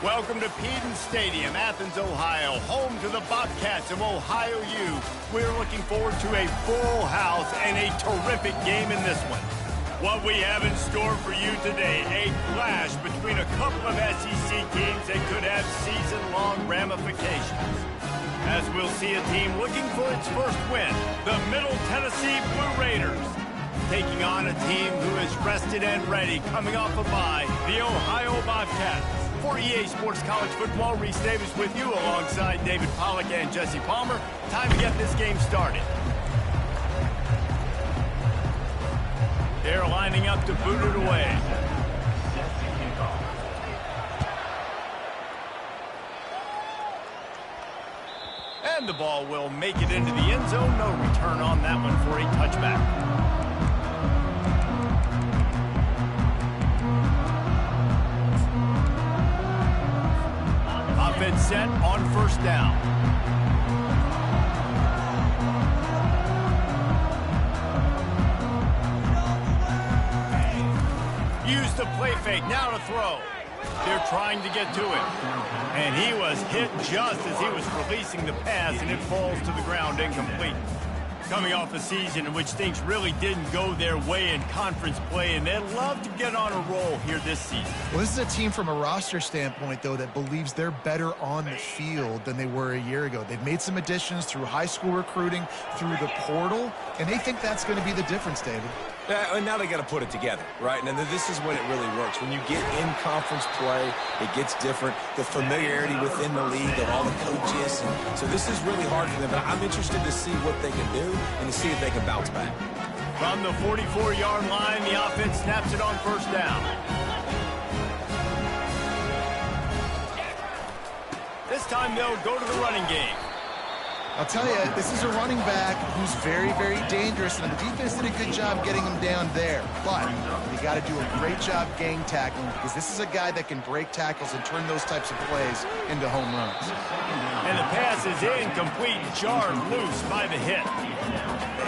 Welcome to Peden Stadium, Athens, Ohio, home to the Bobcats of Ohio U. We're looking forward to a full house and a terrific game in this one. What we have in store for you today, a clash between a couple of SEC teams that could have season-long ramifications. As we'll see a team looking for its first win, the Middle Tennessee Blue Raiders, taking on a team who is rested and ready, coming off a bye, the Ohio Bobcats. For EA Sports College Football, Reese Davis with you alongside David Pollack and Jesse Palmer. Time to get this game started. They're lining up to boot it away. And the ball will make it into the end zone. No return on that one for a touchback. Offense set on first down. Use the play fake, now to throw. They're trying to get to it. And he was hit just as he was releasing the pass, and it falls to the ground incomplete. Coming off a season in which things really didn't go their way in conference play, and they'd love to get on a roll here this season. Well, this is a team from a roster standpoint, though, that believes they're better on the field than they were a year ago. They've made some additions through high school recruiting, through the portal, and they think that's going to be the difference, David. And now they got to put it together, right? And this is when it really works. When you get in conference play, it gets different. The familiarity within the league of all the coaches. And so this is really hard for them. But I'm interested to see what they can do and to see if they can bounce back. From the 44-yard line, the offense snaps it on first down. This time they'll go to the running game. I'll tell you, this is a running back who's very, very dangerous, and the defense did a good job getting him down there. But you got to do a great job gang tackling, because this is a guy that can break tackles and turn those types of plays into home runs. And the pass is incomplete, jarred loose by the hit.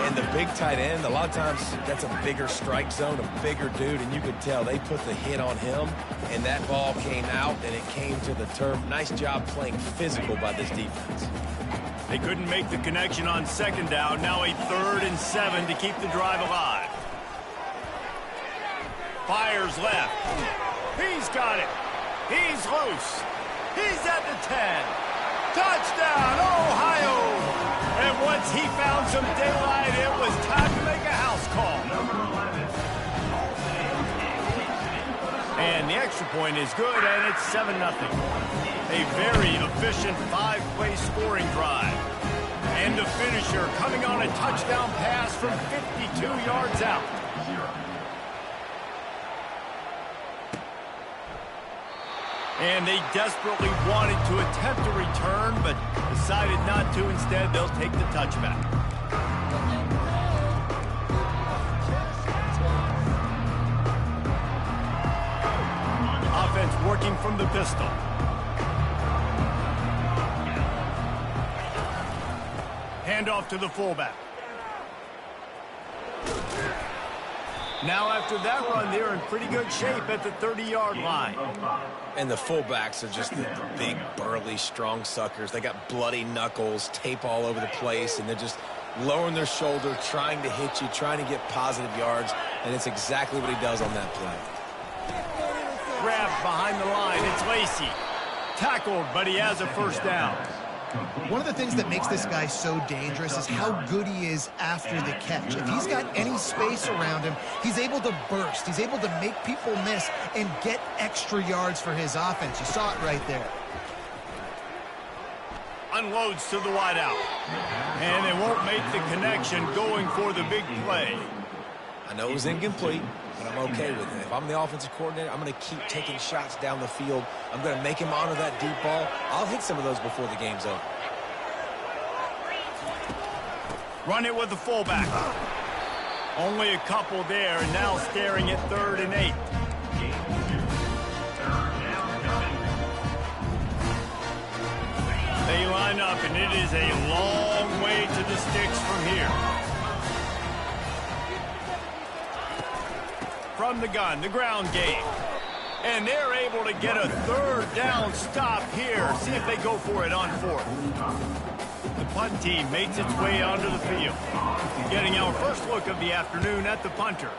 And the big tight end, a lot of times that's a bigger strike zone, a bigger dude, and you could tell they put the hit on him, and that ball came out, and it came to the turf. Nice job playing physical by this defense. They couldn't make the connection on second down. Now a 3rd and 7 to keep the drive alive. Fires left. He's got it. He's loose. He's at the 10. Touchdown, Ohio! And once he found some daylight, it was time to make a house call. And the extra point is good, and it's 7-0. A very efficient 5-play scoring drive. And the finisher coming on a touchdown pass from 52 yards out. And they desperately wanted to attempt a return, but decided not to. Instead, they'll take the touchback. Offense working from the pistol. Handoff to the fullback. Now after that run, they're in pretty good shape at the 30-yard line. And the fullbacks are just the big, burly, strong suckers. They got bloody knuckles, tape all over the place, and they're just lowering their shoulder, trying to hit you, trying to get positive yards, and it's exactly what he does on that play. Grabbed behind the line, it's Lacey. Tackled, but he has a first down. One of the things that makes this guy so dangerous is how good he is after the catch. If he's got any space around him, he's able to burst. He's able to make people miss and get extra yards for his offense. You saw it right there. Unloads to the wideout. And they won't make the connection going for the big play. I know it was incomplete, but I'm okay with it. If I'm the offensive coordinator, I'm going to keep taking shots down the field. I'm going to make him honor that deep ball. I'll hit some of those before the game's over. Run it with the fullback. Only a couple there, and now staring at 3rd and 8. They line up, and it is a long way to the sticks from here. From the gun, the ground game. And they're able to get a third down stop here. See if they go for it on fourth. The punt team makes its way onto the field. Getting our first look of the afternoon at the punter.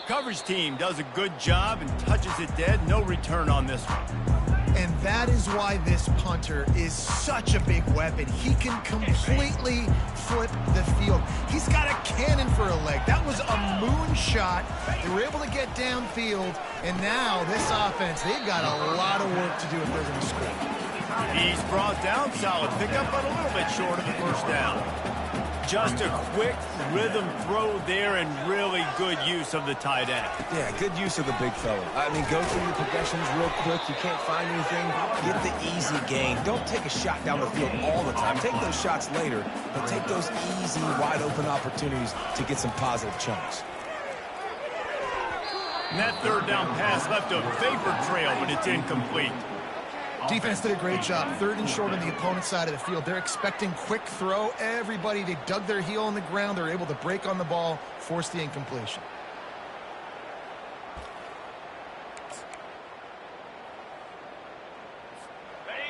Coverage team does a good job and touches it dead. No return on this one. And that is why this punter is such a big weapon. He can completely flip the field. He's got a cannon for a leg. That was a moonshot. They were able to get downfield, and now this offense, they've got a lot of work to do if they're going to score. He's brought down, solid pickup, but a little bit short of the first down. Just a quick rhythm throw there and really good use of the tight end. Yeah, good use of the big fella. I mean, go through your progressions real quick. You can't find anything. Get the easy gain. Don't take a shot down the field all the time. Take those shots later, but take those easy, wide-open opportunities to get some positive chunks. And that third down pass left a vapor trail, but it's incomplete. Defense did a great job. Third and short on the opponent's side of the field. They're expecting quick throw. Everybody, they dug their heel on the ground. They're able to break on the ball, force the incompletion.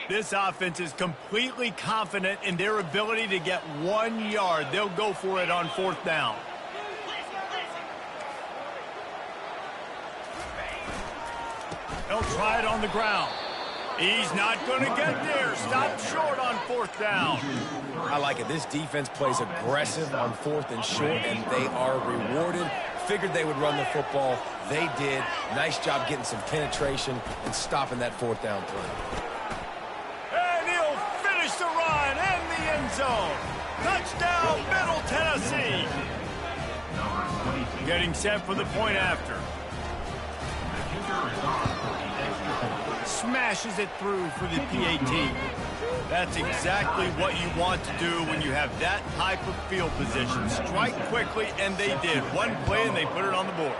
This offense is completely confident in their ability to get 1 yard. They'll go for it on fourth down. They'll try it on the ground. He's not going to get there. Stop short on fourth down. I like it. This defense plays aggressive on fourth and short, and they are rewarded. Figured they would run the football. They did. Nice job getting some penetration and stopping that fourth down play. And he'll finish the run in the end zone. Touchdown, Middle Tennessee. Getting set for the point after. Smashes it through for the PAT. That's exactly what you want to do when you have that type of field position. Strike quickly, and they did. One play, and they put it on the board.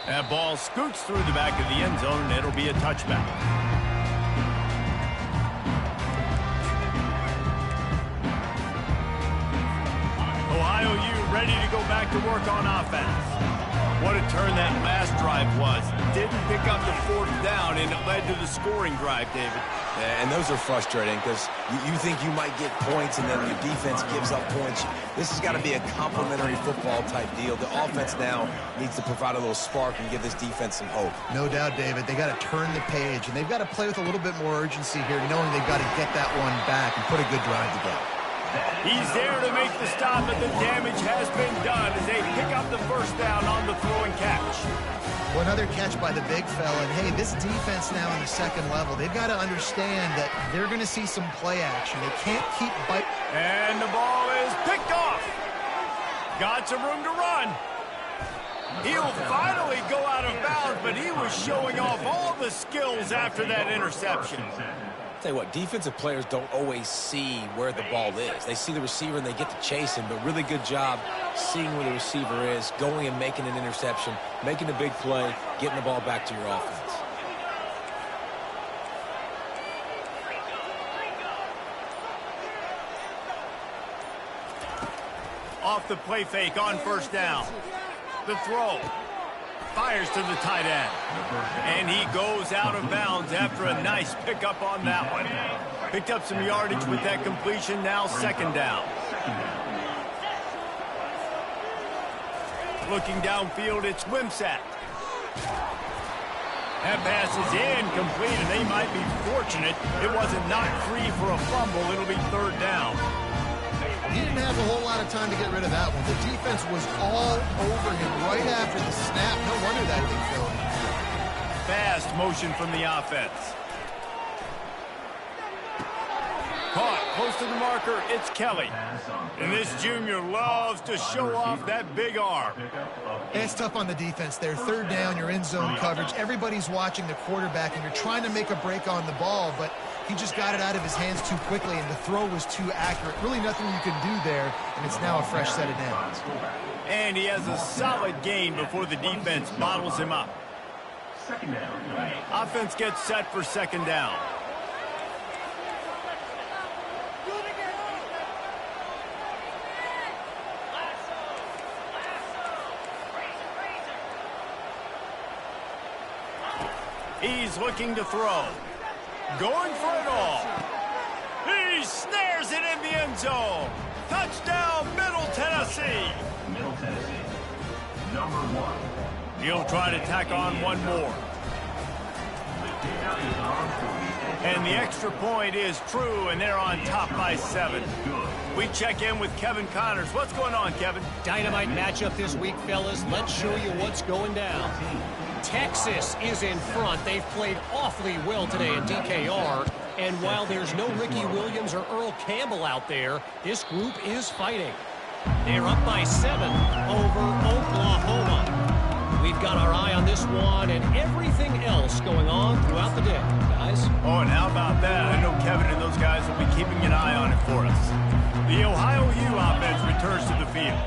That ball scoots through the back of the end zone, and it'll be a touchback. Ohio U ready to go back to work on offense. What a turn that last drive was. Didn't pick up the fourth down, and it led to the scoring drive, David. Yeah, and those are frustrating because you think you might get points, and then your defense gives up points. This has got to be a complementary football type deal. The offense now needs to provide a little spark and give this defense some hope. No doubt, David. They got to turn the page, and they've got to play with a little bit more urgency here, knowing they've got to get that one back and put a good drive together. He's there to make the stop, and the damage has been done as they pick up the first down on the throw and catch. Well, another catch by the big fella. And, hey, this defense now in the second level, they've got to understand that they're going to see some play action. They can't keep biting. And the ball is picked off. Got some room to run. He'll finally go out of bounds, but he was showing off all the skills after that interception. Tell you what, defensive players don't always see where the ball is. They see the receiver and they get to chase him, but really good job seeing where the receiver is, going and making an interception, making a big play, getting the ball back to your offense. Off the play fake on first down. The throw. Fires to the tight end. And he goes out of bounds after a nice pickup on that one. Picked up some yardage with that completion, now second down. Looking downfield, it's Wimsatt. That pass is incomplete, and they might be fortunate it wasn't knocked free for a fumble. It'll be third down. He didn't have a whole lot of time to get rid of that one. The defense was all over him right after the snap. No wonder that thing fell in. Fast motion from the offense. Caught close to the marker. It's Kelly. And this junior loves to show off that big arm. It's tough on the defense there. Third down, you're in zone coverage. Everybody's watching the quarterback, and you're trying to make a break on the ball, but he just got it out of his hands too quickly, and the throw was too accurate. Really nothing you can do there, and it's now a fresh set of downs. And he has a solid gain before the defense bottles him up. Offense gets set for second down. He's looking to throw. Going for it all. He snares it in the end zone. Touchdown, Middle Tennessee. Middle Tennessee. Number 1. He'll try to tack on one more. And the extra point is true, and they're on top by 7. We check in with Kevin Connors. What's going on, Kevin? Dynamite matchup this week, fellas. Let's show you what's going down. Texas is in front. They've played awfully well today in DKR. And while there's no Ricky Williams or Earl Campbell out there, this group is fighting. They're up by 7 over Oklahoma. We've got our eye on this one and everything else going on throughout the day, guys. Oh, and how about that? I know Kevin and those guys will be keeping an eye on it for us. The Ohio U offense returns to the field.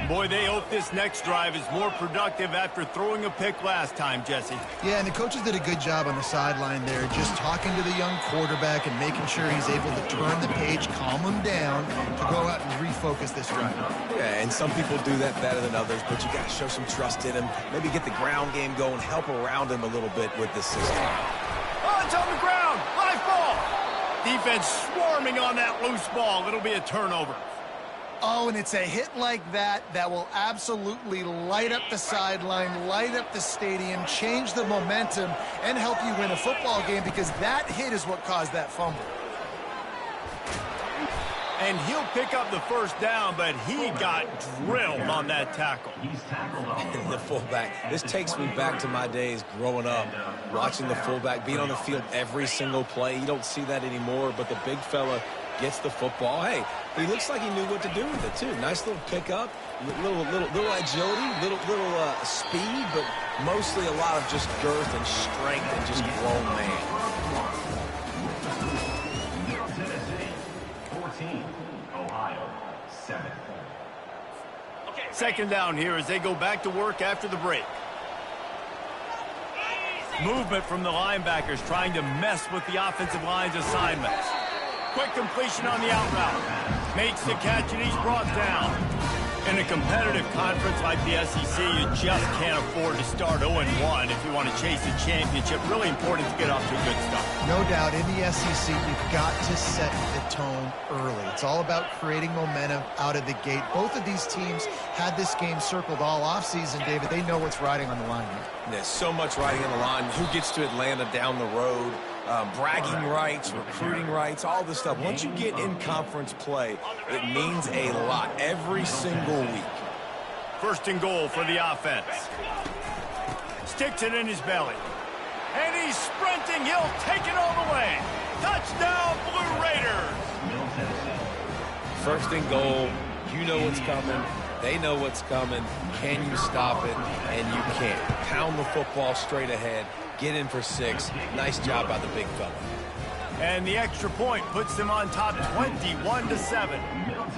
Boy, they hope this next drive is more productive after throwing a pick last time, Jesse. Yeah, and the coaches did a good job on the sideline there, just talking to the young quarterback and making sure he's able to turn the page, calm him down, to go out and refocus this drive. Yeah, and some people do that better than others, but you got to show some trust in him. Maybe get the ground game going, help around him a little bit with this system. Oh, it's on the ground. Live ball. Defense swarming on that loose ball. It'll be a turnover. Oh, and it's a hit like that that will absolutely light up the sideline, light up the stadium, change the momentum, and help you win a football game, because that hit is what caused that fumble. And he'll pick up the first down, but he got drilled on that tackle. He's tackled on The fullback. This takes me back to my days growing up, watching the fullback being on the field every single play. You don't see that anymore, but the big fella gets the football. Hey, he looks like he knew what to do with it, too. Nice little pickup, little agility, little speed, but mostly a lot of just girth and strength and just grown man. Middle Tennessee. 14. Ohio. 7. Second down here as they go back to work after the break. Movement from the linebackers trying to mess with the offensive line's assignments. Quick completion on the out route. Makes the catch, and he's brought down. In a competitive conference like the SEC, you just can't afford to start 0-1 if you want to chase a championship. Really important to get off to a good start. No doubt, in the SEC, you've got to set the tone early. It's all about creating momentum out of the gate. Both of these teams had this game circled all offseason, David. They know what's riding on the line here. There's so much riding on the line. Who gets to Atlanta down the road? Bragging rights, recruiting rights, all this stuff. Once you get in conference play, it means a lot every single week. First and goal for the offense. Sticks it in his belly. And he's sprinting. He'll take it all the way. Touchdown, Blue Raiders. Middle Tennessee. First and goal. You know what's coming. They know what's coming. Can you stop it? And you can't. Pound the football straight ahead. Get in for 6. Nice job by the big fella. And the extra point puts them on top 21-7.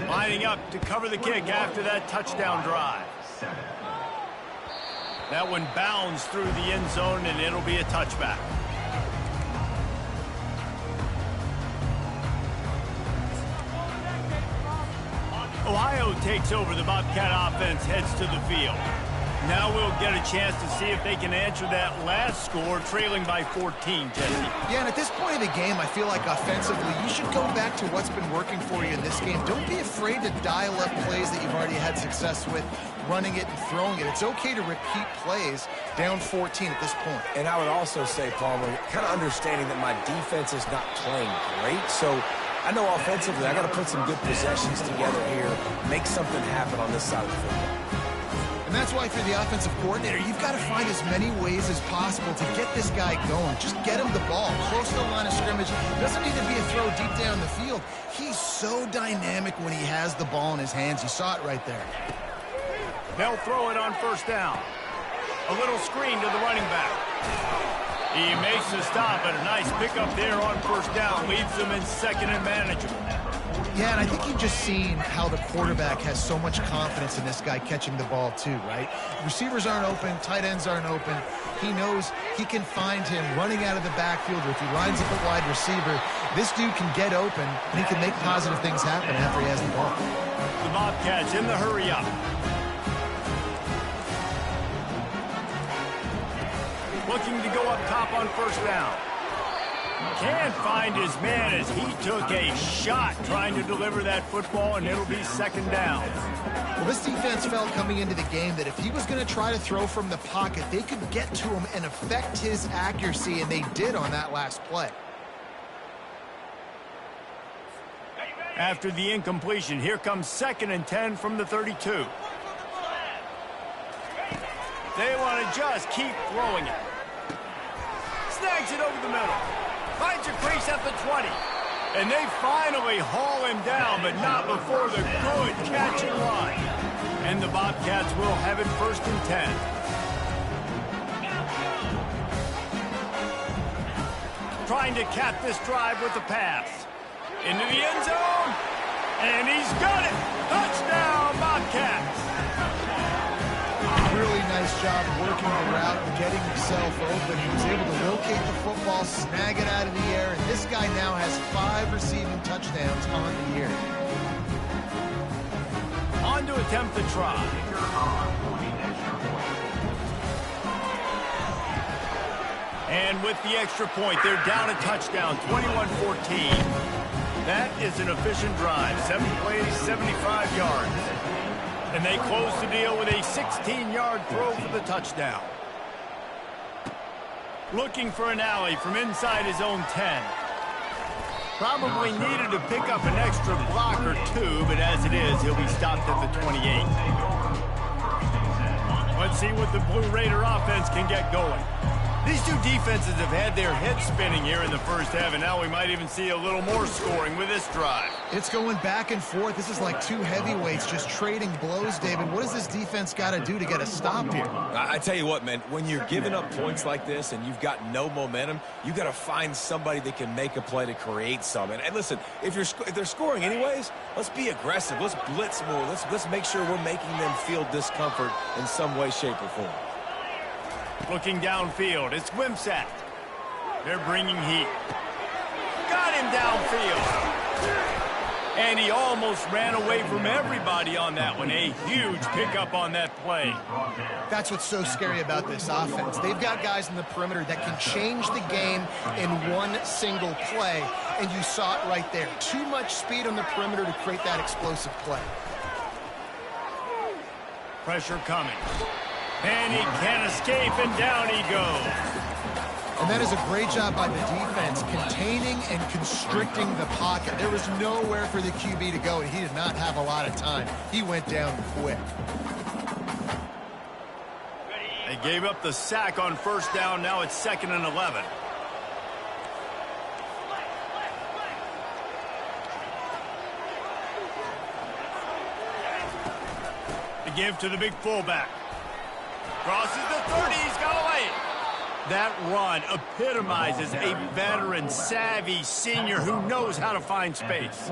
Lining up to cover the kick after that touchdown drive. That one bounds through the end zone, and it'll be a touchback. Ohio takes over. The Bobcat offense heads to the field. Now we'll get a chance to see if they can answer that last score, trailing by 14, Jesse. Yeah, and at this point of the game, I feel like offensively, you should go back to what's been working for you in this game. Don't be afraid to dial up plays that you've already had success with, running it and throwing it. It's okay to repeat plays down 14 at this point. And I would also say, Palmer, kind of understanding that my defense is not playing great, so I know offensively I got to put some good possessions together here, make something happen on this side of the football. And that's why for the offensive coordinator, you've got to find as many ways as possible to get this guy going. Just get him the ball close to the line of scrimmage. Doesn't need to be a throw deep down the field. He's so dynamic when he has the ball in his hands. You saw it right there. They'll throw it on first down. A little screen to the running back. He makes the stop, and a nice pickup there on first down. Leaves them in second and manageable. Yeah, and I think you've just seen how the quarterback has so much confidence in this guy catching the ball too, right? Receivers aren't open, tight ends aren't open. He knows he can find him running out of the backfield, or if he lines up a wide receiver, this dude can get open, and he can make positive things happen after he has the ball. The Bobcats in the hurry up. looking to go up top on first down. Can't find his man as he took a shot trying to deliver that football, and it'll be second down. Well, this defense felt coming into the game that if he was going to try to throw from the pocket, they could get to him and affect his accuracy, and they did on that last play. After the incompletion, here comes 2nd and 10 from the 32. They want to just keep throwing it. Snags it over the middle. Finds a crease at the 20. And they finally haul him down, but not before the good catch and run. And the Bobcats will have it 1st and 10. Trying to cap this drive with a pass. Into the end zone. And he's got it. Touchdown, Bobcats. Really nice job working the route and getting himself open. He was able to locate the football, snag it out of the air, and this guy now has 5 receiving touchdowns on the year. On to attempt the try. And with the extra point, they're down a touchdown, 21-14. That is an efficient drive. 7 plays, 75 yards. And they close the deal with a 16-yard throw for the touchdown. Looking for an alley from inside his own 10. Probably needed to pick up an extra block or 2, but as it is, he'll be stopped at the 28. Let's see what the Blue Raider offense can get going. These two defenses have had their heads spinning here in the first half, and now we might even see a little more scoring with this drive. It's going back and forth. This is like 2 heavyweights just trading blows, David. What does this defense got to do to get a stop here? I tell you what, man, when you're giving up points like this and you've got no momentum, you got to find somebody that can make a play to create some. And listen, if they're scoring anyways, let's be aggressive. Let's blitz more. Let's make sure we're making them feel discomfort in some way, shape, or form. Looking downfield, it's Wimsatt. They're bringing heat. Got him downfield. And he almost ran away from everybody on that one. A huge pickup on that play. That's what's so scary about this offense. They've got guys in the perimeter that can change the game in one single play. And you saw it right there. Too much speed on the perimeter to create that explosive play. Pressure coming. And he can't escape, and down he goes. And that is a great job by the defense, containing and constricting the pocket. There was nowhere for the QB to go, and he did not have a lot of time. He went down quick. They gave up the sack on first down. Now it's 2nd and 11. They give to the big fullback. Crosses the 30, he's got away. That run epitomizes a veteran, savvy senior who knows how to find space.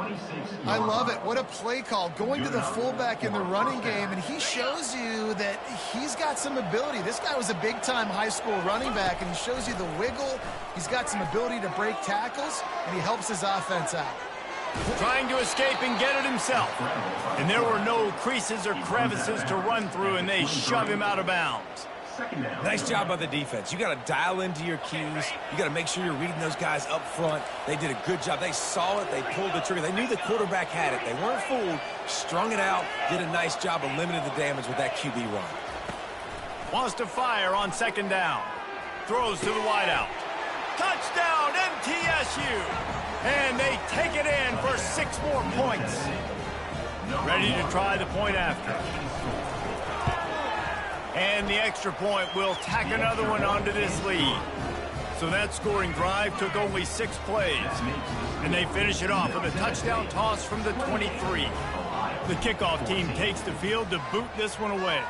I love it. What a play call. Going to the fullback in the running game, and he shows you that he's got some ability. This guy was a big-time high school running back, and he shows you the wiggle. He's got some ability to break tackles, and he helps his offense out. Trying to escape and get it himself. And there were no creases or crevices to run through, and they shove him out of bounds. Nice job by the defense. You got to dial into your keys. You got to make sure you're reading those guys up front. They did a good job. They saw it. They pulled the trigger. They knew the quarterback had it. They weren't fooled. Strung it out. Did a nice job of limiting the damage with that QB run. Wants to fire on 2nd down. Throws to the wideout. Touchdown, MTSU! And they take it in for 6 more points. Ready to try the point after. And the extra point will tack another one onto this lead. So that scoring drive took only 6 plays. And they finish it off with a touchdown toss from the 23. The kickoff team takes the field to boot this one away.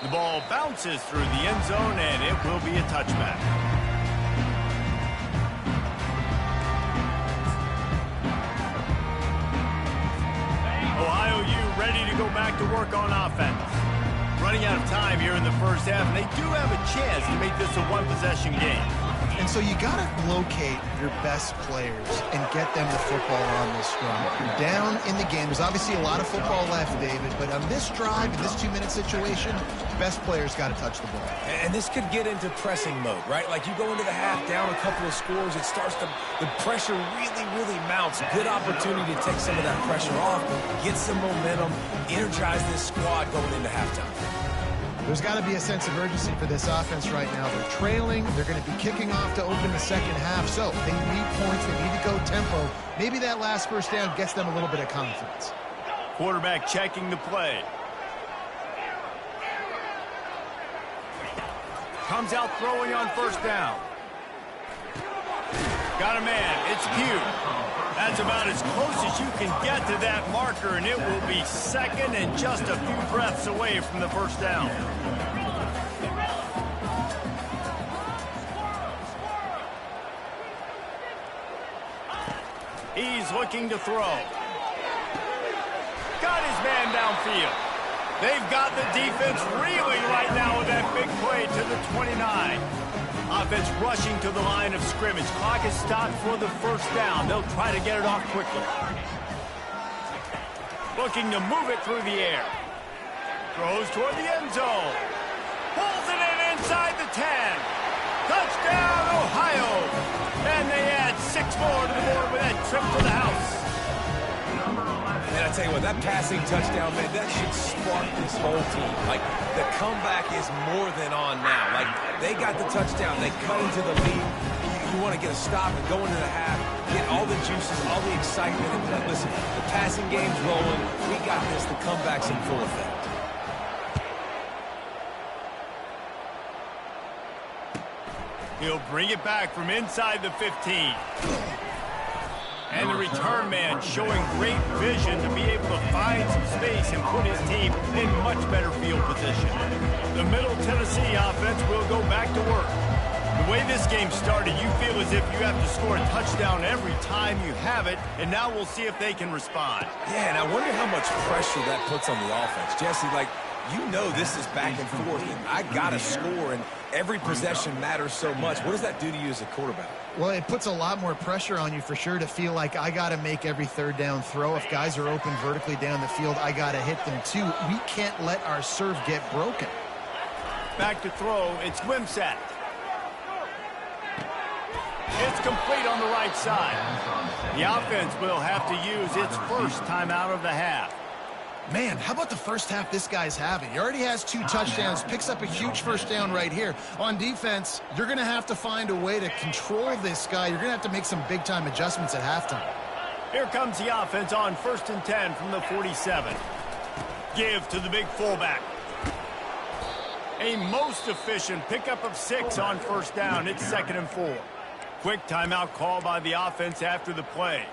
The ball bounces through the end zone, and it will be a touchback. Ohio U ready to go back to work on offense. Running out of time here in the first half, and they do have a chance to make this a one-possession game. And so you got to locate your best players and get them the football on this drive. You're down in the game. There's obviously a lot of football left, David, but on this drive, in this 2-minute situation, best players got to touch the ball. And this could get into pressing mode, right? Like you go into the half down a couple of scores, it starts to, the pressure really, really mounts. Good opportunity to take some of that pressure off, get some momentum, energize this squad going into halftime. There's got to be a sense of urgency for this offense right now. They're trailing. They're going to be kicking off to open the second half. So they need points. They need to go tempo. Maybe that last first down gets them a little bit of confidence. Quarterback checking the play. Comes out throwing on first down. Got a man. It's Q. That's about as close as you can get to that marker, and it will be second and just a few breaths away from the first down. He's looking to throw. Got his man downfield. They've got the defense reeling right now with that big play to the 29. Offense rushing to the line of scrimmage. Clock is stopped for the first down. They'll try to get it off quickly. Looking to move it through the air. Throws toward the end zone. Pulls it in inside the 10. Touchdown, Ohio. And they add 6 more to the board with that trip to the house. And I tell you what, that passing touchdown, man, that should spark this whole team. Like, the comeback is more than on now. Like, they got the touchdown. They cut into the lead. You want to get a stop and go into the half, get all the juices, all the excitement. And listen, the passing game's rolling. We got this. The comeback's in full effect. He'll bring it back from inside the 15. And the return man showing great vision to be able to find some space and put his team in much better field position. The Middle Tennessee offense will go back to work. The way this game started, you feel as if you have to score a touchdown every time you have it, and now we'll see if they can respond. Yeah, and I wonder how much pressure that puts on the offense. Jesse, like, you know this is back and forth, and I got to score, and every possession matters so much. What does that do to you as a quarterback? Well, it puts a lot more pressure on you for sure to feel like I got to make every third down throw. If guys are open vertically down the field, I got to hit them too. We can't let our serve get broken. Back to throw. It's Wimsatt. It's complete on the right side. The offense will have to use its first timeout of the half. Man, how about the first half this guy's having? He already has 2 touchdowns, picks up a huge first down right here. On defense, you're going to have to find a way to control this guy. You're going to have to make some big-time adjustments at halftime. Here comes the offense on 1st and 10 from the 47. Give to the big fullback. A most efficient pickup of 6 on first down. It's 2nd and 4. Quick timeout call by the offense after the play.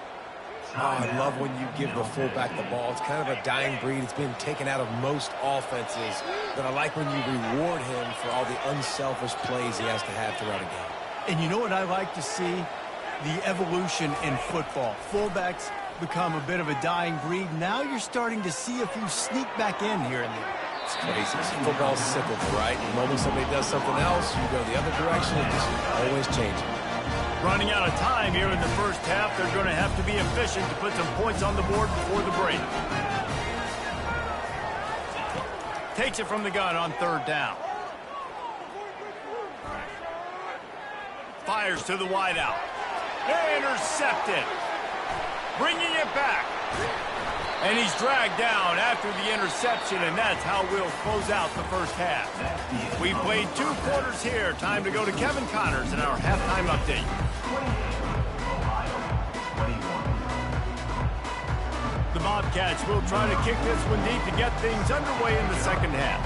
Oh, I love when you give the fullback the ball. It's kind of a dying breed. It's been taken out of most offenses. But I like when you reward him for all the unselfish plays he has to have throughout a game. And you know what I like to see? The evolution in football. Fullbacks become a bit of a dying breed. Now you're starting to see a few sneak back in here and there. It's crazy. Football's cyclical, right? The moment somebody does something else, you go the other direction. It's just always changing. Running out of time here in the first half. They're going to have to be efficient to put some points on the board before the break. Takes it from the gun on 3rd down. Fires to the wideout. Intercepted. Bringing it back. And he's dragged down after the interception, and that's how we'll close out the first half. We played 2 quarters here. Time to go to Kevin Connors in our halftime update. The Bobcats will try to kick this one deep to get things underway in the second half.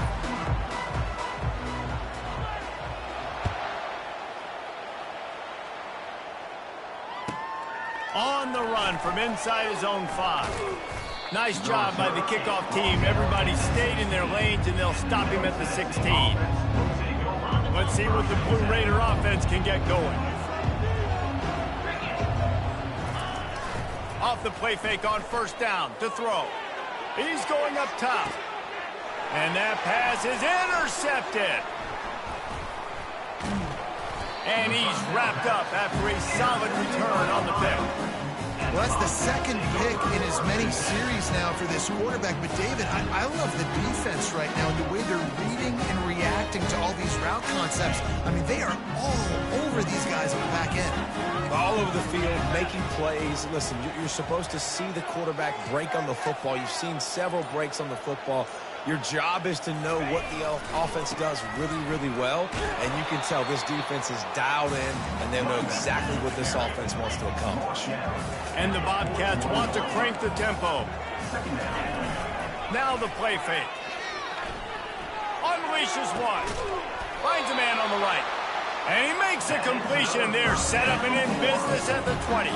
On the run from inside his own 5. Nice job by the kickoff team. Everybody stayed in their lanes, and they'll stop him at the 16. Let's see what the Blue Raider offense can get going. Off the play fake on 1st down to throw. He's going up top. And that pass is intercepted. And he's wrapped up after a solid return on the pick. Well, that's the second pick in as many series now for this quarterback. But, David, I love the defense right now and the way they're reading and reacting to all these route concepts. I mean, they are all over these guys on the back end. All over the field, making plays. Listen, you're supposed to see the quarterback break on the football. You've seen several breaks on the football. Your job is to know what the offense does really, really well, and you can tell this defense is dialed in, and they know exactly what this offense wants to accomplish. And the Bobcats want to crank the tempo. Now the play fake. Unleashes one. Finds a man on the right. And he makes a completion there, set up and in business at the 20.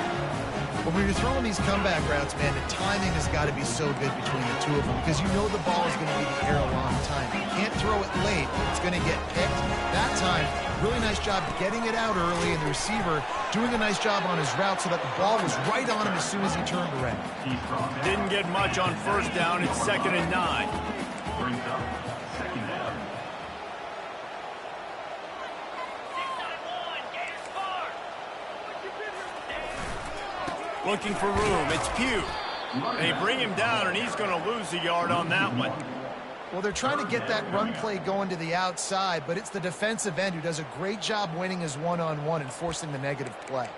Well, when you're throwing these comeback routes, man, the timing has got to be so good between the two of them because you know the ball is going to be in the air a long time. You can't throw it late. It's going to get picked. That time, really nice job getting it out early, and the receiver doing a nice job on his route so that the ball was right on him as soon as he turned around. Didn't get much on first down. It's 2nd and 9. Brings up second down. Looking for room. It's Pugh. They bring him down, and he's going to lose a yard on that one. Well, they're trying to get that run play going to the outside, but it's the defensive end who does a great job winning his one-on-one and forcing the negative play.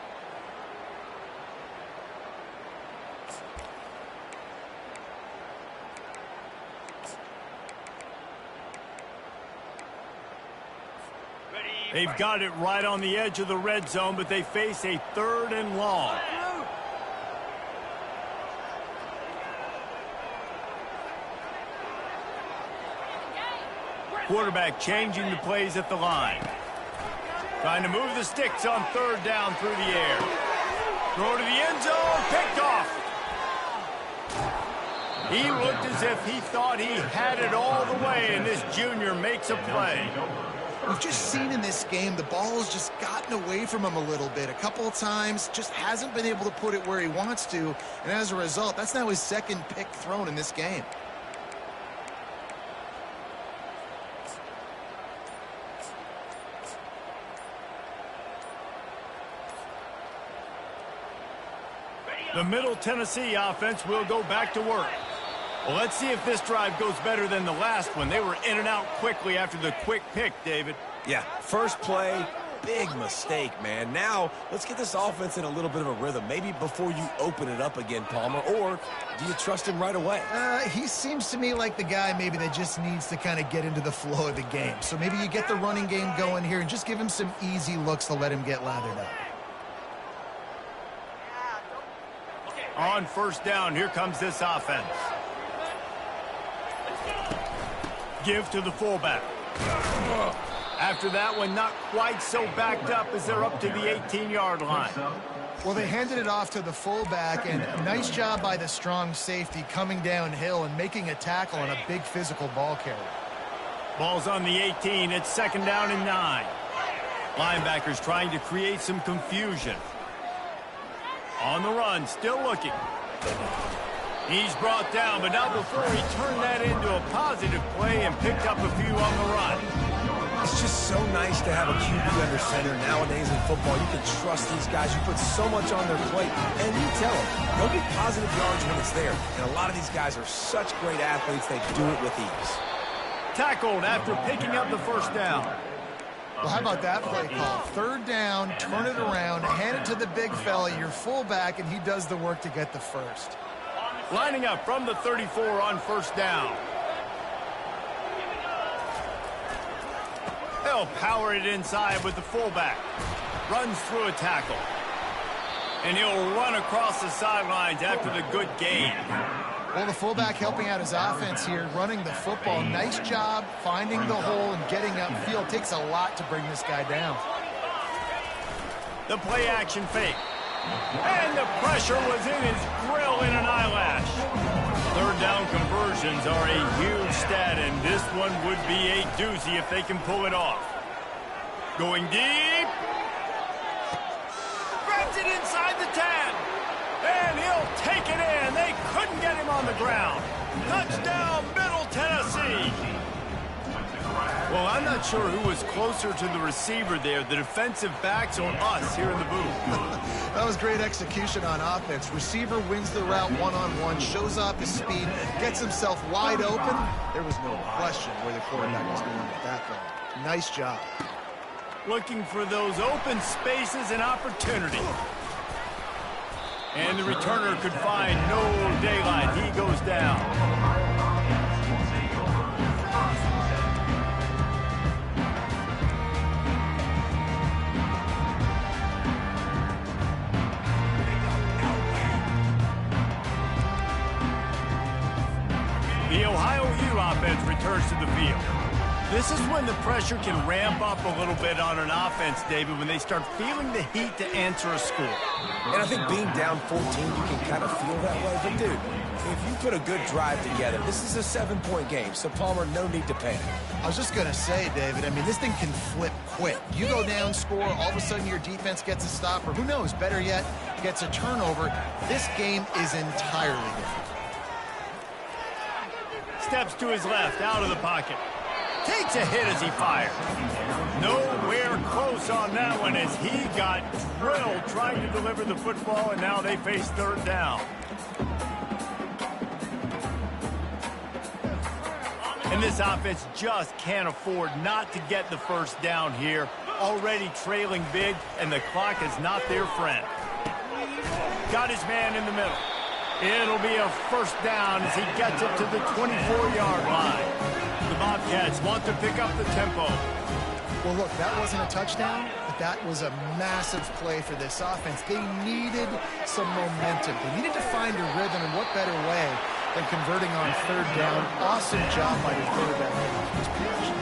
They've got it right on the edge of the red zone, but they face a 3rd and long. Quarterback changing the plays at the line. Trying to move the sticks on 3rd down through the air. Throw to the end zone, picked off. He looked as if he thought he had it all the way, and this junior makes a play. We've just seen in this game the ball has just gotten away from him a little bit. A couple of times, just hasn't been able to put it where he wants to, and as a result, that's now his 2nd pick thrown in this game. The Middle Tennessee offense will go back to work. Well, let's see if this drive goes better than the last one. They were in and out quickly after the quick pick, David. Yeah, first play, big mistake, man. Now, let's get this offense in a little bit of a rhythm. Maybe before you open it up again, Palmer, or do you trust him right away? He seems to me like the guy maybe that just needs to kind of get into the flow of the game. So maybe you get the running game going here and just give him some easy looks to let him get lathered up. On 1st down, here comes this offense. Give to the fullback. After that one, not quite so backed up as they're up to the 18-yard line. Well, they handed it off to the fullback, and nice job by the strong safety coming downhill and making a tackle on a big physical ball carrier. Ball's on the 18. It's 2nd down and 9. Linebackers trying to create some confusion. On the run, still looking. He's brought down, but not before he turned that into a positive play and picked up a few on the run. It's just so nice to have a QB under center nowadays in football. You can trust these guys. You put so much on their plate, and you tell them, they'll get positive yards when it's there. And a lot of these guys are such great athletes, they do it with ease. Tackled after picking up the 1st down. Well, how about that play call? 3rd down, turn it around, hand it to the big fella, your fullback, and he does the work to get the 1st. Lining up from the 34 on 1st down. They'll power it inside with the fullback. Runs through a tackle. And he'll run across the sidelines after the good gain. Well, the fullback helping out his offense here, running the football. Nice job finding the hole and getting upfield. Takes a lot to bring this guy down. The play action fake. And the pressure was in his grill in an eyelash. 3rd down conversions are a huge stat, and this one would be a doozy if they can pull it off. Going deep. Grabs it inside the 10. And he'll take it in. They couldn't get him on the ground. Touchdown, Middle Tennessee. With the grab. Well, I'm not sure who was closer to the receiver there, the defensive backs or us here in the booth. That was great execution on offense. Receiver wins the route one-on-one, shows off his speed, gets himself wide open. There was no question where the quarterback was going with that ball. Nice job. Looking for those open spaces and opportunity. And the returner could find no daylight. He goes down. The Ohio U offense returns to the field. This is when the pressure can ramp up a little bit on an offense, David, when they start feeling the heat to answer a score. And I think being down 14, you can kind of feel that way. But, dude, if you put a good drive together, this is a 7-point game. So, Palmer, no need to panic. I was just going to say, David, I mean, this thing can flip quick. You go down, score, all of a sudden your defense gets a stop, or who knows, better yet, gets a turnover. This game is entirely different. Steps to his left, out of the pocket. Takes a hit as he fires. Nowhere close on that one as he got drilled trying to deliver the football, and now they face third down. And this offense just can't afford not to get the first down here. Already trailing big, and the clock is not their friend. Got his man in the middle. It'll be a first down as he gets it to the 24-yard line. The Bobcats want to pick up the tempo. Well, look, that wasn't a touchdown, but that was a massive play for this offense. They needed some momentum. They needed to find a rhythm, and what better way than converting on third down. Awesome job by the quarterback making this production.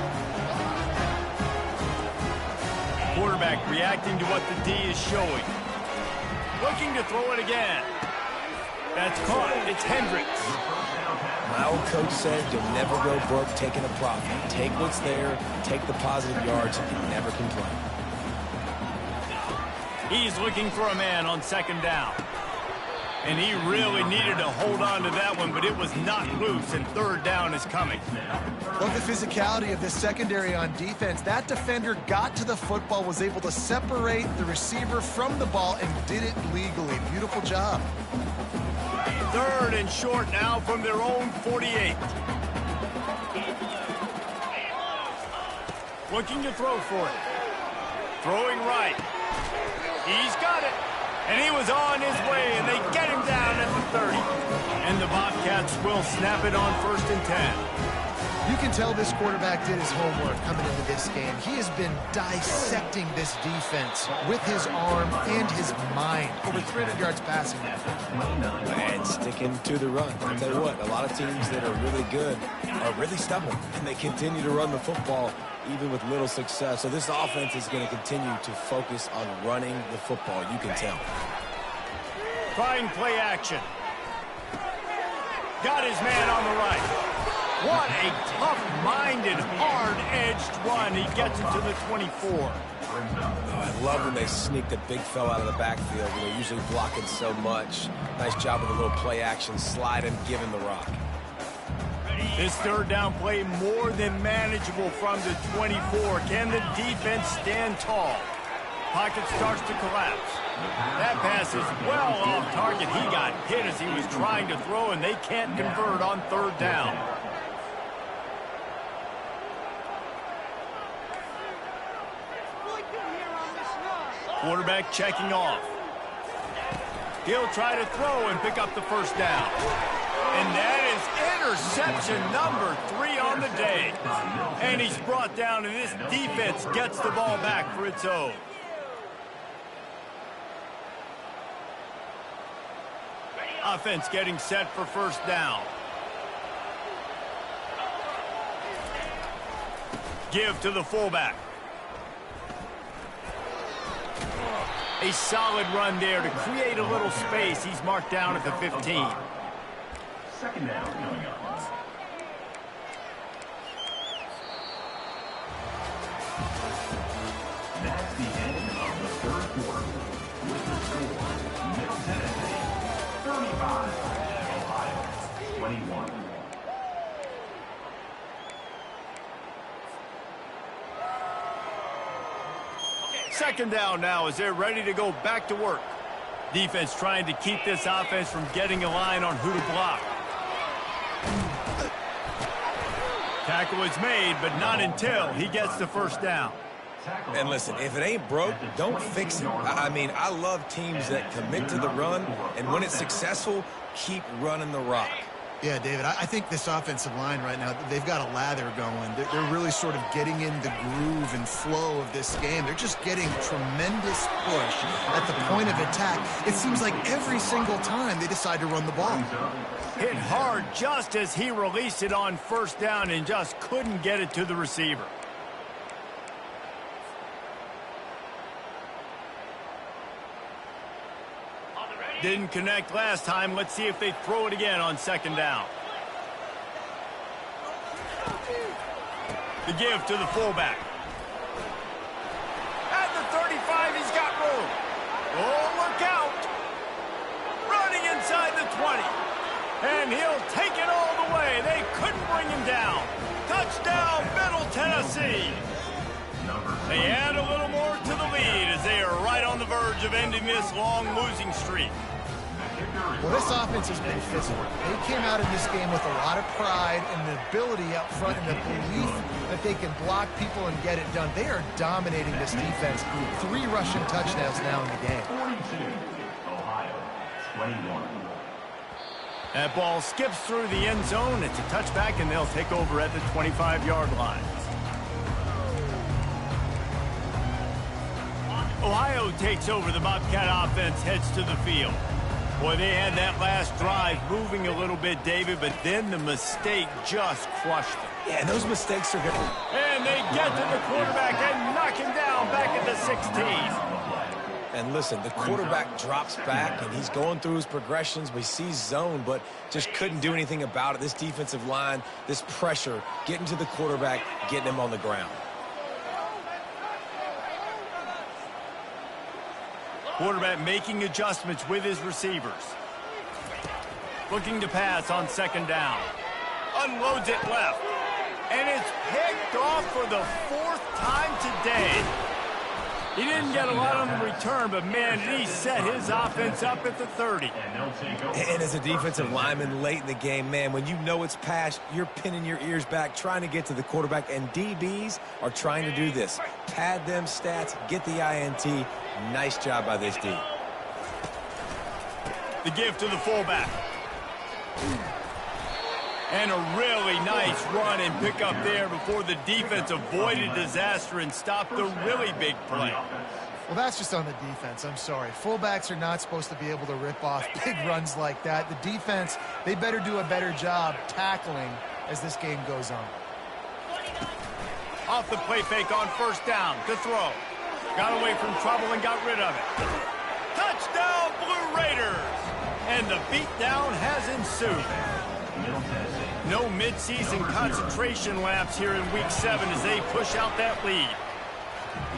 Quarterback reacting to what the D is showing. Looking to throw it again. That's caught. It's Hendricks. My old coach said you'll never go broke taking a profit. Take what's there, take the positive yards, and never complain. He's looking for a man on second down. And he really needed to hold on to that one, but it was not loose, and third down is coming. Look at the physicality of this secondary on defense. That defender got to the football, was able to separate the receiver from the ball, and did it legally. Beautiful job. Third and short now from their own 48. Looking to throw for it. Throwing right. He's got it. And he was on his way, and they get him down at the 30. And the Bobcats will snap it on 1st and 10. You can tell this quarterback did his homework coming into this game. He has been dissecting this defense with his arm and his mind. Over 300 yards passing. And sticking to the run. I'll tell you what, a lot of teams that are really good are really stubborn, and they continue to run the football even with little success. So this offense is going to continue to focus on running the football, you can tell. Trying play action. Got his man on the right. What a tough-minded, hard-edged run. He gets it to the 24. I love when they sneak the big fella out of the backfield. They're usually blocking so much. Nice job with a little play action, sliding, giving the rock. This third down play more than manageable from the 24. Can the defense stand tall? Pocket starts to collapse. That pass is well off target. He got hit as he was trying to throw, and they can't convert on third down. Quarterback checking off. He'll try to throw and pick up the first down. And that is interception number 3 on the day. And he's brought down, and this defense gets the ball back for its own. Offense getting set for first down. Give to the fullback. A solid run there to create a little space. He's marked down at the 15. Second down coming up. That's the end of the third quarter. With the score, Middle Tennessee 35, Ohio 21. Second down now as they're ready to go back to work. Defense trying to keep this offense from getting a line on who to block. Tackle is made, but not until he gets the first down. And listen, if it ain't broke, don't fix it. I mean, I love teams that commit to the run, and when it's successful, keep running the rock. Yeah, David, I think this offensive line right now, they've got a lather going. They're really sort of getting in the groove and flow of this game. They're just getting tremendous push at the point of attack. It seems like every single time they decide to run the ball. Hit hard just as he released it on first down and just couldn't get it to the receiver. Didn't connect last time. Let's see if they throw it again on second down. The give to the fullback. At the 35, he's got room. Oh, look out. Running inside the 20. And he'll take it all the way. They couldn't bring him down. Touchdown, Middle Tennessee. They add a little more to the lead as they are right on the verge of ending this long losing streak. Well, this offense has been physical. They came out in this game with a lot of pride and the ability up front and the belief that they can block people and get it done. They are dominating this defense. 3 rushing touchdowns now in the game. 42, Ohio, 21. That ball skips through the end zone. It's a touchback, and they'll take over at the 25-yard line. Ohio takes over. The Bobcat offense heads to the field. Boy, they had that last drive moving a little bit, David, but then the mistake just crushed them. Yeah, and those mistakes are going to... And they get to the quarterback and knock him down back at the 16. And listen, the quarterback drops back, and he's going through his progressions. We see zone, but just couldn't do anything about it. This defensive line, this pressure, getting to the quarterback, getting him on the ground. Quarterback making adjustments with his receivers. Looking to pass on second down. Unloads it left. And it's picked off for the 4th time today. He didn't get a lot on the return, but, man, he set his offense up at the 30. And as a defensive lineman late in the game, man, when you know it's passed, you're pinning your ears back, trying to get to the quarterback, and DBs are trying to do this. Pad them stats, get the INT. Nice job by this D. The give to the fullback. And a really nice run and pick up there before the defense avoided disaster and stopped the really big play. Well, that's just on the defense. I'm sorry. Fullbacks are not supposed to be able to rip off big runs like that. The defense, they better do a better job tackling as this game goes on. Off the play fake on first down to throw. Got away from trouble and got rid of it. Touchdown, Blue Raiders! And the beatdown has ensued. No midseason concentration laps here in Week 7 as they push out that lead.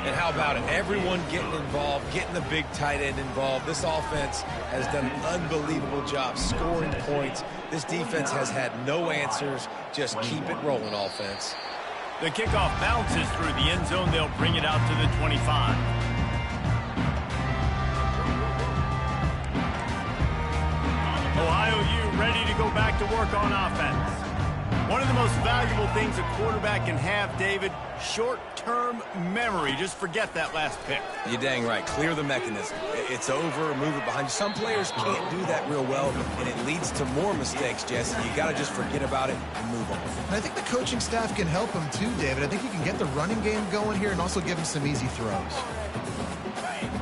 And how about it? Everyone getting involved, getting the big tight end involved. This offense has done an unbelievable job scoring points. This defense has had no answers. Just keep it rolling, offense. The kickoff bounces through the end zone. They'll bring it out to the 25. Ohio U ready to go back to work on offense. One of the most valuable things a quarterback can have, David, short-term memory. Just forget that last pick. You're dang right. Clear the mechanism. It's over, move it behind you. Some players can't do that real well, and it leads to more mistakes, Jesse. You got to just forget about it and move on. And I think the coaching staff can help him too, David. I think you can get the running game going here and also give him some easy throws.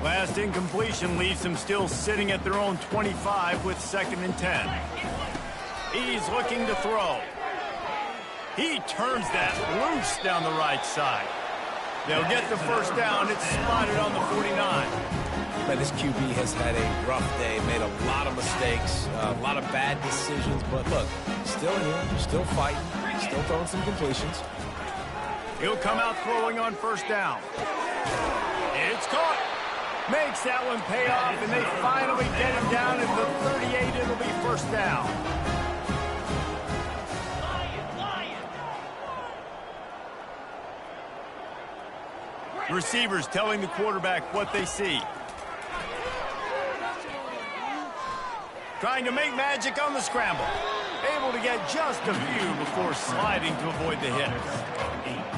Last incompletion leaves them still sitting at their own 25 with 2nd and 10. He's looking to throw. He turns that loose down the right side. They'll get the first down. It's slotted on the 49. Man, this QB has had a rough day, made a lot of mistakes, a lot of bad decisions. But look, still here, still fighting, still throwing some completions. He'll come out throwing on first down. It's caught. Makes that one pay off, and they finally get him down at the 38. It'll be first down. receivers telling the quarterback what they see. Trying to make magic on the scramble. Able to get just a few before sliding to avoid the hit.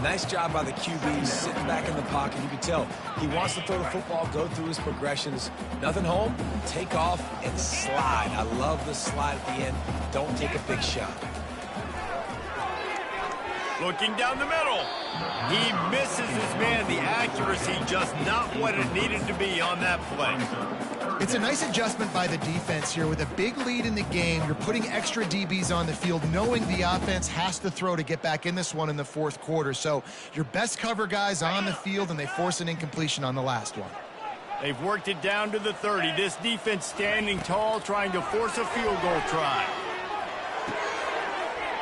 Nice job by the QB, sitting back in the pocket. You can tell he wants to throw the football, go through his progressions. Nothing home, take off, and slide. I love the slide at the end. Don't take a big shot. Looking down the middle. He misses his man. The accuracy just not what it needed to be on that play. It's a nice adjustment by the defense here. With a big lead in the game, you're putting extra DBs on the field, knowing the offense has to throw to get back in this one in the fourth quarter. So your best cover guys on the field, and they force an incompletion on the last one. They've worked it down to the 30. This defense standing tall, trying to force a field goal try.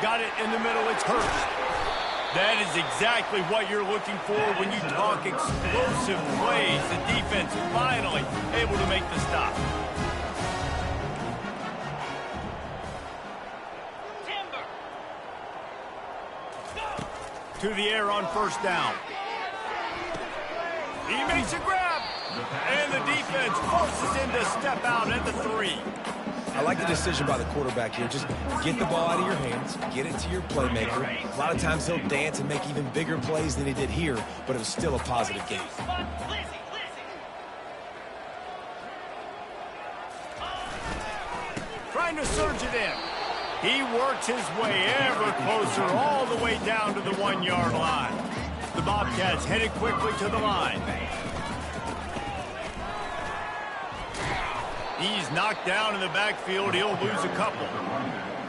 Got it in the middle. It's Hurst. That is exactly what you're looking for when you talk explosive plays. The defense finally able to make the stop. To the air on first down. He makes a grab. And the defense forces him to step out at the 3. I like the decision by the quarterback here. Just get the ball out of your hands, get it to your playmaker. A lot of times he'll dance and make even bigger plays than he did here, but it was still a positive game. Trying to surge it in. He works his way ever closer all the way down to the 1-yard line. The Bobcats headed quickly to the line. He's knocked down in the backfield. He'll lose a couple.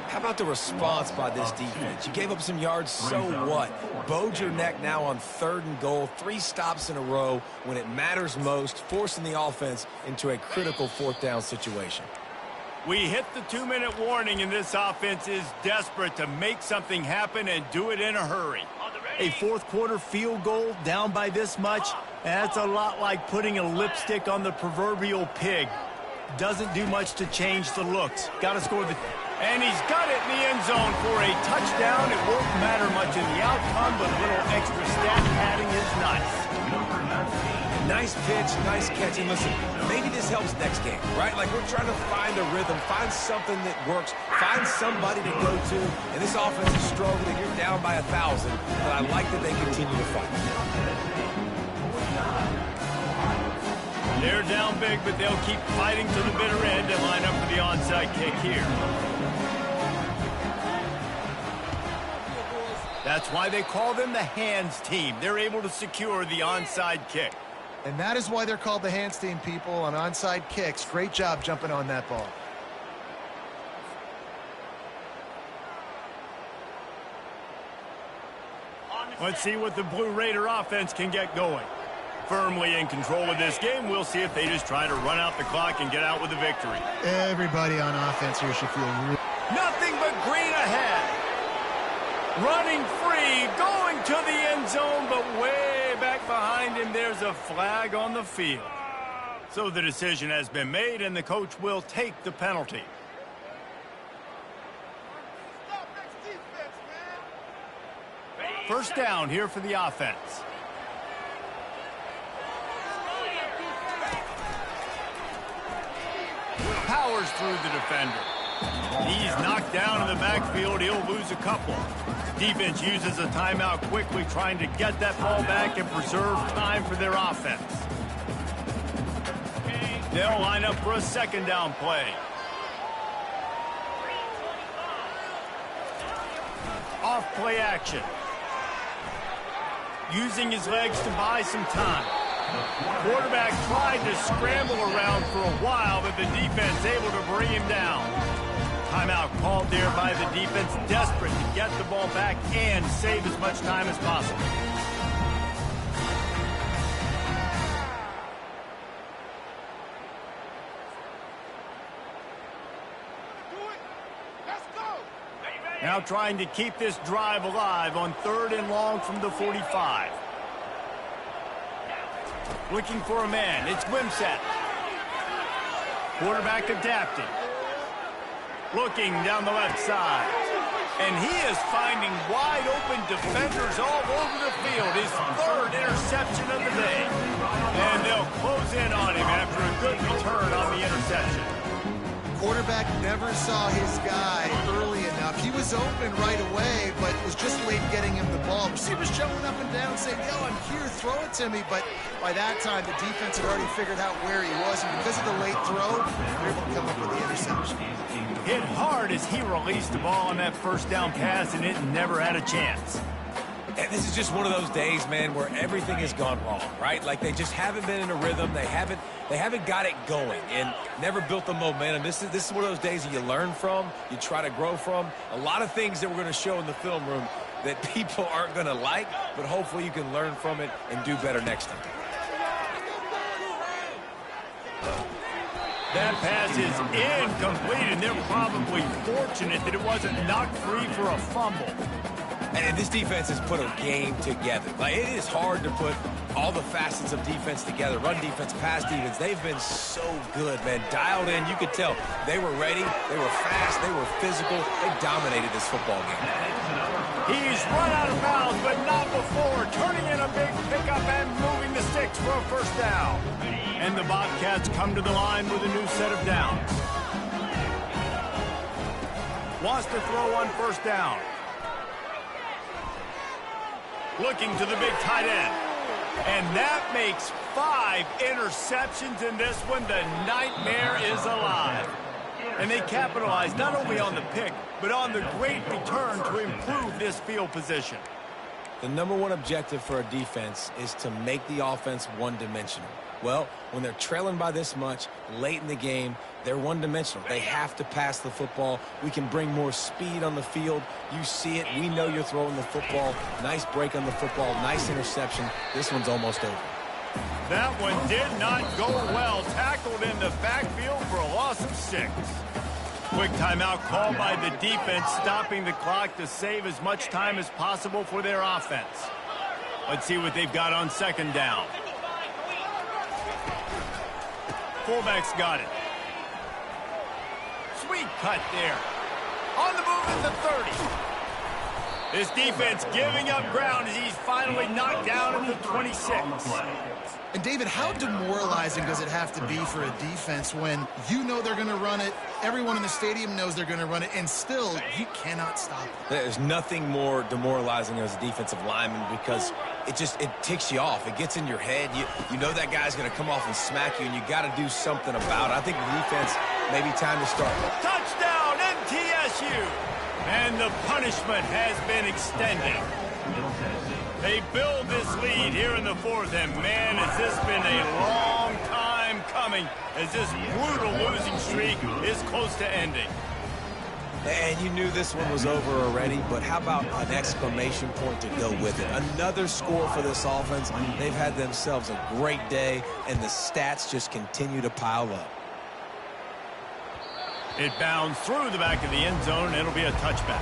How about the response by this defense? You gave up some yards, so what? Bowed your neck now on 3rd and goal. 3 stops in a row when it matters most, forcing the offense into a critical 4th down situation. We hit the 2-minute warning, and this offense is desperate to make something happen and do it in a hurry. A fourth-quarter field goal down by this much, that's a lot like putting a lipstick on the proverbial pig. Doesn't do much to change the looks. Got to score the... And he's got it in the end zone for a touchdown. It won't matter much in the outcome, but a little extra stat padding is nice. Nice pitch, nice catch. And listen, maybe this helps next game, right? Like we're trying to find a rhythm, find something that works, find somebody to go to. And this offense is struggling. You're down by 1,000, but I like that they continue to fight. They're down big, but they'll keep fighting to the bitter end and line up for the onside kick here. That's why they call them the hands team. They're able to secure the onside kick. And that is why they're called the hands team, people, on onside kicks. Great job jumping on that ball. Let's see what the Blue Raider offense can get going. Firmly in control of this game. We'll see if they just try to run out the clock and get out with a victory. Everybody on offense here should feel nothing but green ahead. Running free, going to the end zone, but way back behind him, there's a flag on the field. So the decision has been made, and the coach will take the penalty. First down here for the offense. Powers through the defender. He's knocked down in the backfield. He'll lose a couple. Defense uses a timeout quickly, trying to get that ball back and preserve time for their offense. They'll line up for a 2nd down play. Off play action. Using his legs to buy some time. Quarterback tried to scramble around for a while, but the defense able to bring him down. Timeout called there by the defense, desperate to get the ball back and save as much time as possible. Now trying to keep this drive alive on 3rd and long from the 45. Looking for a man. It's Wimsatt. Quarterback adapting. Looking down the left side. And he is finding wide-open defenders all over the field. His third interception of the day. And they'll close in on him after a good return on the interception. Quarterback never saw his guy early enough. He was open right away, but was just late getting him the ball. Receivers showing up and down saying, yo, I'm here, throw it to me. But by that time, the defense had already figured out where he was. And because of the late throw, they were able to come up with the interception. Hit hard as he released the ball on that first down pass, and it never had a chance. And this is just one of those days, man, where everything has gone wrong, right? Like they just haven't been in a rhythm. They haven't got it going and never built the momentum. This is one of those days that you learn from, you try to grow from. A lot of things that we're going to show in the film room that people aren't going to like, but hopefully you can learn from it and do better next time. That pass is incomplete, and they're probably fortunate that it wasn't knocked free for a fumble. And this defense has put a game together. Like, it is hard to put all the facets of defense together. Run defense, pass defense. They've been so good, man. Dialed in. You could tell they were ready. They were fast. They were physical. They dominated this football game. He's run out of bounds, but not before. Turning in a big pickup and moving the sticks for a first down. And the Bobcats come to the line with a new set of downs. Wants to throw on first down. Looking to the big tight end. And that makes 5 interceptions in this one. The nightmare is alive. And they capitalize not only on the pick, but on the great return to improve this field position. The number one objective for a defense is to make the offense one-dimensional. Well, when they're trailing by this much late in the game, they're one-dimensional. They have to pass the football. We can bring more speed on the field. You see it. We know you're throwing the football. Nice break on the football. Nice interception. This one's almost over. That one did not go well. Tackled in the backfield for a loss of 6. Quick timeout called by the defense, stopping the clock to save as much time as possible for their offense. Let's see what they've got on second down. Fullback's got it. Sweet cut there. On the move at the 30. This defense giving up ground as he's finally knocked down at the 26. And David, how demoralizing does it have to be for a defense when you know they're going to run it, everyone in the stadium knows they're going to run it, and still you cannot stop it? There's nothing more demoralizing as a defensive lineman because it ticks you off. It gets in your head. You know that guy's going to come off and smack you, and you got to do something about it. I think the defense, maybe time to start. Touchdown, MTSU! And the punishment has been extended. They build this lead here in the fourth, and man, has this been a long time coming as this brutal losing streak is close to ending. And you knew this one was over already, but how about an exclamation point to go with it? Another score for this offense. They've had themselves a great day, and the stats just continue to pile up. It bounds through the back of the end zone, and it'll be a touchback.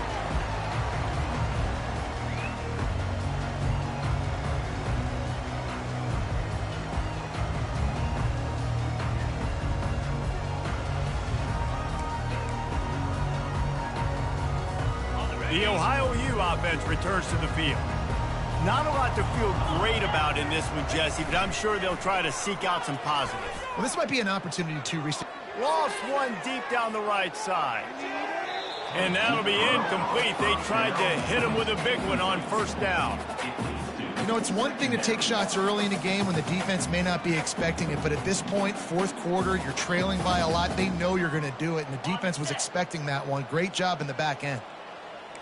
The Ohio U offense returns to the field. Not a lot to feel great about in this one, Jesse, but I'm sure they'll try to seek out some positives. Well, this might be an opportunity to restart. Lost one deep down the right side. And that'll be incomplete. They tried to hit him with a big one on first down. You know, it's one thing to take shots early in the game when the defense may not be expecting it, but at this point, fourth quarter, you're trailing by a lot. They know you're going to do it, and the defense was expecting that one. Great job in the back end.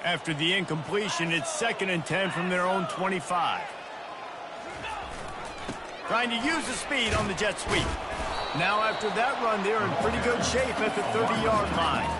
After the incompletion, it's 2nd and 10 from their own 25. Trying to use the speed on the jet sweep. Now after that run, they're in pretty good shape at the 30-yard line.